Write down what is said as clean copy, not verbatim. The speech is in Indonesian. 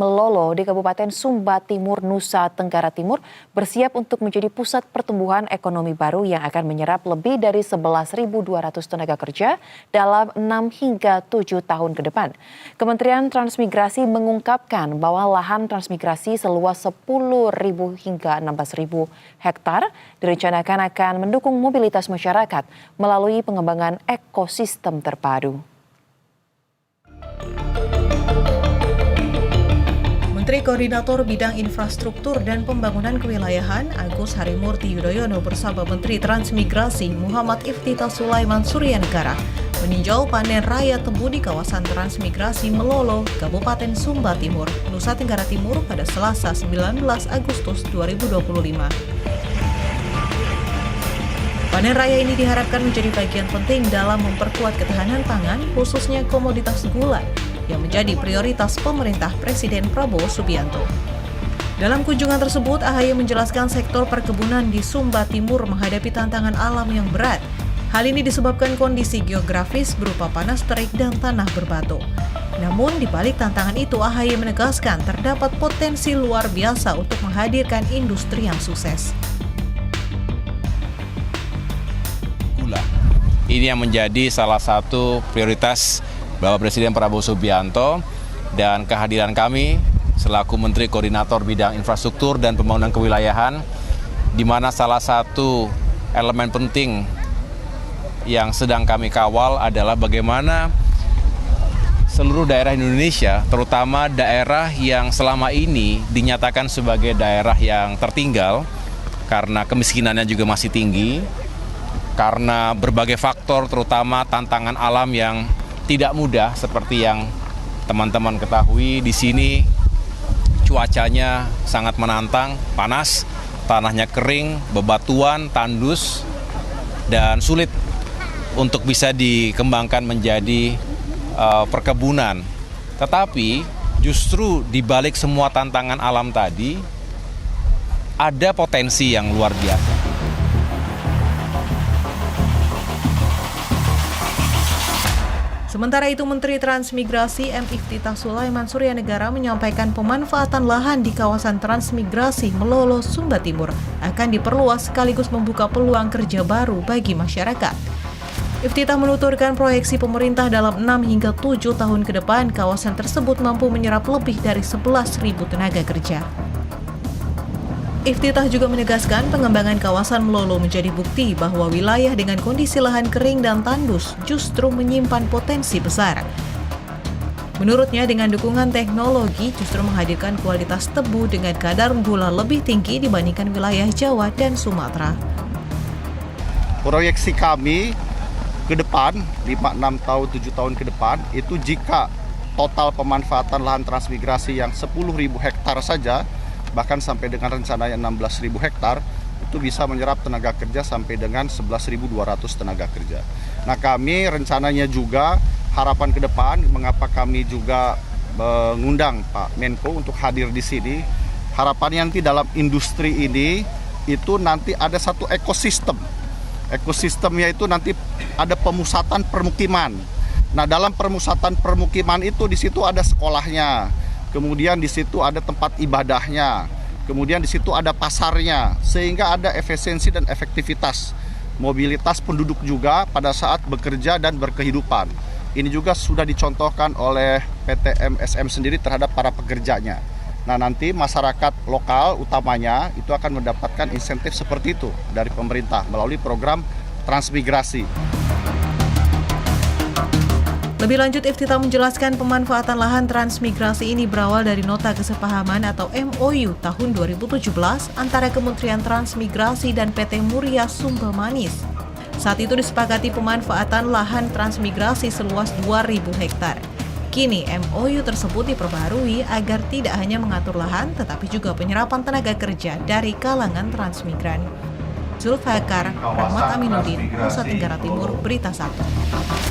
Melolo di Kabupaten Sumba Timur, Nusa Tenggara Timur bersiap untuk menjadi pusat pertumbuhan ekonomi baru yang akan menyerap lebih dari 11.200 tenaga kerja dalam 6 hingga 7 tahun ke depan. Kementerian Transmigrasi mengungkapkan bahwa lahan transmigrasi seluas 10.000 hingga 16.000 hektar direncanakan akan mendukung mobilitas masyarakat melalui pengembangan ekosistem terpadu. Menteri Koordinator Bidang Infrastruktur dan Pembangunan Kewilayahan Agus Harimurti Yudhoyono bersama Menteri Transmigrasi Muhammad Iftithah Sulaiman Suryanegara meninjau panen raya tebu di kawasan transmigrasi Melolo, Kabupaten Sumba Timur, Nusa Tenggara Timur pada Selasa 19 Agustus 2025. Panen raya ini diharapkan menjadi bagian penting dalam memperkuat ketahanan pangan, khususnya komoditas gula, yang menjadi prioritas pemerintah Presiden Prabowo Subianto. Dalam kunjungan tersebut, AHY menjelaskan sektor perkebunan di Sumba Timur menghadapi tantangan alam yang berat. Hal ini disebabkan kondisi geografis berupa panas terik dan tanah berbatu. Namun, di balik tantangan itu, AHY menegaskan terdapat potensi luar biasa untuk menghadirkan industri yang sukses. Gula. Ini yang menjadi salah satu prioritas Bapak Presiden Prabowo Subianto, dan kehadiran kami selaku Menteri Koordinator Bidang Infrastruktur dan Pembangunan Kewilayahan, di mana salah satu elemen penting yang sedang kami kawal adalah bagaimana seluruh daerah Indonesia, terutama daerah yang selama ini dinyatakan sebagai daerah yang tertinggal karena kemiskinannya juga masih tinggi, karena berbagai faktor terutama tantangan alam yang tidak mudah seperti yang teman-teman ketahui. Di sini cuacanya sangat menantang, panas, tanahnya kering, bebatuan, tandus, dan sulit untuk bisa dikembangkan menjadi perkebunan. Tetapi justru di balik semua tantangan alam tadi ada potensi yang luar biasa. Sementara itu, Menteri Transmigrasi M. Iftithah Sulaiman Suryanegara menyampaikan pemanfaatan lahan di kawasan transmigrasi Melolo, Sumba Timur akan diperluas sekaligus membuka peluang kerja baru bagi masyarakat. Iftithah menuturkan proyeksi pemerintah dalam 6 hingga 7 tahun ke depan, kawasan tersebut mampu menyerap lebih dari 11.000 tenaga kerja. Iftithah juga menegaskan pengembangan kawasan Melolo menjadi bukti bahwa wilayah dengan kondisi lahan kering dan tandus justru menyimpan potensi besar. Menurutnya, dengan dukungan teknologi justru menghadirkan kualitas tebu dengan kadar gula lebih tinggi dibandingkan wilayah Jawa dan Sumatera. Proyeksi kami ke depan, 5, 6 tahun, 7 tahun ke depan, itu jika total pemanfaatan lahan transmigrasi yang 10.000 hektar saja, bahkan sampai dengan rencananya 16.000 hektar, itu bisa menyerap tenaga kerja sampai dengan 11.200 tenaga kerja. Nah, kami rencananya juga harapan ke depan, mengapa kami juga mengundang Pak Menko untuk hadir di sini, harapannya nanti dalam industri ini itu nanti ada satu ekosistem. Ekosistemnya itu nanti ada pemusatan permukiman. Nah, dalam pemusatan permukiman itu di situ ada sekolahnya, kemudian di situ ada tempat ibadahnya, kemudian di situ ada pasarnya, sehingga ada efisiensi dan efektivitas mobilitas penduduk juga pada saat bekerja dan berkehidupan. Ini juga sudah dicontohkan oleh PT MSM sendiri terhadap para pekerjanya. Nah, nanti masyarakat lokal utamanya itu akan mendapatkan insentif seperti itu dari pemerintah melalui program transmigrasi. Lebih lanjut, Iftithah menjelaskan pemanfaatan lahan transmigrasi ini berawal dari Nota Kesepahaman atau MOU tahun 2017 antara Kementerian Transmigrasi dan PT Muria Sumba Manis. Saat itu disepakati pemanfaatan lahan transmigrasi seluas 2.000 hektar. Kini MOU tersebut diperbarui agar tidak hanya mengatur lahan, tetapi juga penyerapan tenaga kerja dari kalangan transmigran. Zulfakar, Rahmat Aminuddin, Nusa Tenggara Timur, Berita 1.